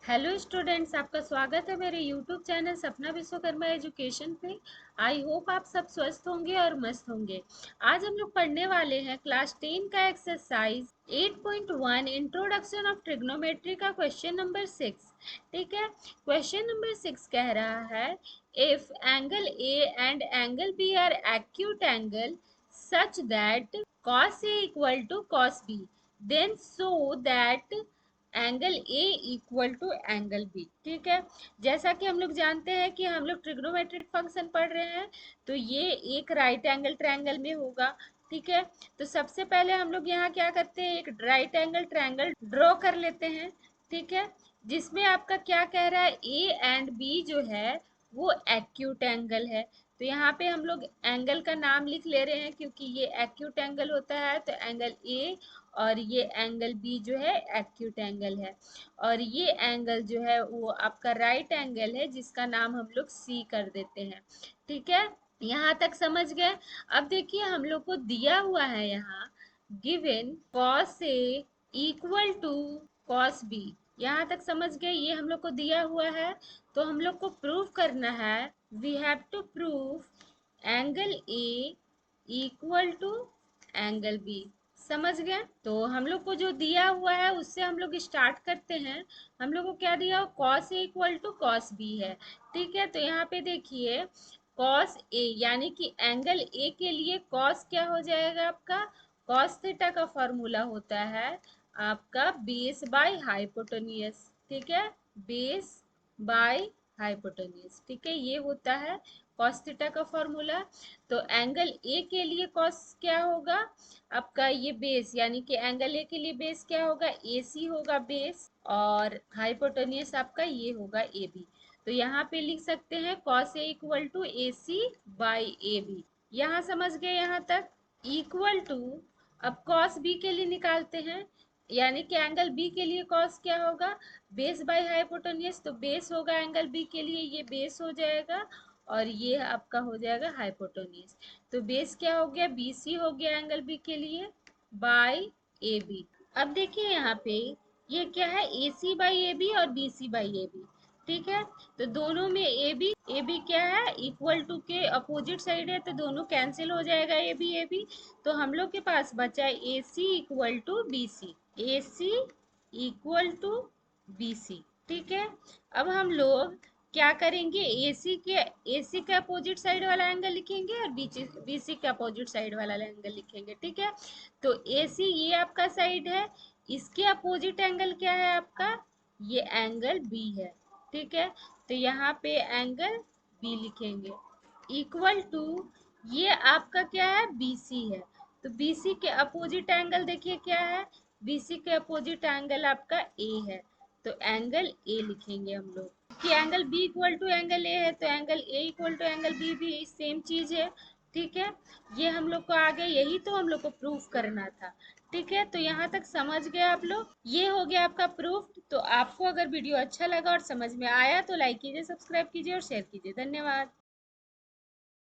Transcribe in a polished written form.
Hello students, आपका स्वागत है मेरे यूट्यूब चैनल सपना विश्वकर्मा एजुकेशन पे। आई होप आप सब स्वस्थ होंगे और मस्त होंगे। आज हम लोग पढ़ने वाले हैं क्लास 10 का एक्सरसाइज 8.1 इंट्रोडक्शन ऑफ ट्रिग्नोमेट्री का क्वेश्चन नंबर 6। ठीक है, क्वेश्चन नंबर 6 कह रहा है if angle A and angle B are acute angle such that cos A equal to cos B, then so that angle A equal to angle B. ठीक है, जैसा कि हम लोग जानते हैं कि हम लोग ट्रिग्नोमेट्रिक फंक्शन पढ़ रहे हैं, तो ये एक राइट एंगल ट्रायंगल में होगा। ठीक है, तो सबसे पहले हम लोग यहाँ क्या करते हैं, एक राइट एंगल ट्रायंगल ड्रॉ कर लेते हैं। ठीक है, जिसमें आपका क्या कह रहा है, ए एंड बी जो है वो एक्यूट एंगल है। तो यहाँ पे हम लोग एंगल का नाम लिख ले रहे हैं क्योंकि ये एक्यूट एंगल होता है। तो एंगल ए और ये एंगल बी जो है एक्यूट एंगल है, और ये एंगल जो है वो आपका राइट एंगल है जिसका नाम हम लोग सी कर देते हैं। ठीक है, यहाँ तक समझ गए। अब देखिए हम लोग को दिया हुआ है यहाँ given cos A equal to cos B। यहाँ तक समझ गए, ये हम लोग को दिया हुआ है। तो हम लोग को प्रूव करना है, we have to prove angle A equal to angle B। समझ गए, तो हम लोग को जो दिया हुआ है उससे हम लोग स्टार्ट करते हैं। हम लोग को क्या दिया, cos A equal to cos B है। ठीक है, तो यहाँ पे देखिए cos A यानी कि एंगल A के लिए cos क्या हो जाएगा आपका, cos थीटा का फॉर्मूला होता है आपका बेस बाय हाइपोटेन्यूज। ठीक है, बेस बाय हाइपोटेन्यूज। ठीक है, ये होता है cos थीटा का फॉर्मूला। तो एंगल ए के लिए cos क्या होगा आपका, ये बेस यानी कि एंगल ए के लिए बेस क्या होगा, ए सी होगा बेस, और हाइपोटेन्यूज आपका ये होगा ए बी। तो यहाँ पे लिख सकते हैं cos A equal to A C by A B. यहाँ समझ गए, यहाँ तक इक्वल टू। अब cos बी के लिए निकालते हैं, यानी कि एंगल बी के लिए cos क्या होगा, बेस बाय हाइपोटेन्यूज। तो बेस होगा एंगल बी के लिए, ये बेस हो जाएगा और ये आपका हो जाएगा हाइपोटेन्यूज। तो बेस क्या हो गया, बी सी हो गया एंगल बी के लिए बाय ए बी। अब देखिए यहाँ पे ये क्या है, A C by A B और B C by A B. ठीक है, तो दोनों में ए बी क्या है, इक्वल टू के अपोजिट साइड है, तो दोनों कैंसिल हो जाएगा ए बी। तो हम लोग के पास बचा A C equal to B C, A C equal to B C. ठीक है, अब हम लोग क्या करेंगे, एसी के अपोजिट साइड वाला एंगल लिखेंगे और बीसी के अपोजिट साइड वाला एंगल लिखेंगे। ठीक है, तो एसी ये आपका साइड है, इसके अपोजिट एंगल क्या है आपका, ये एंगल बी है। ठीक है, तो यहाँ पे एंगल बी लिखेंगे इक्वल टू, ये आपका क्या है, बीसी है। तो बीसी के अपोजिट एंगल देखिए क्या है, बीसी के अपोजिट एंगल आपका ए है। तो एंगल ए लिखेंगे हम लोग कि angle B equal to angle A है, तो angle A equal to angle B भी सेम चीज है। ठीक है, ये हम लोग को आगे यही तो हम लोग को प्रूफ करना था। ठीक है, तो यहाँ तक समझ गए आप लोग, ये हो गया आपका प्रूफ। तो आपको अगर वीडियो अच्छा लगा और समझ में आया तो लाइक कीजिए, सब्सक्राइब कीजिए और शेयर कीजिए। धन्यवाद।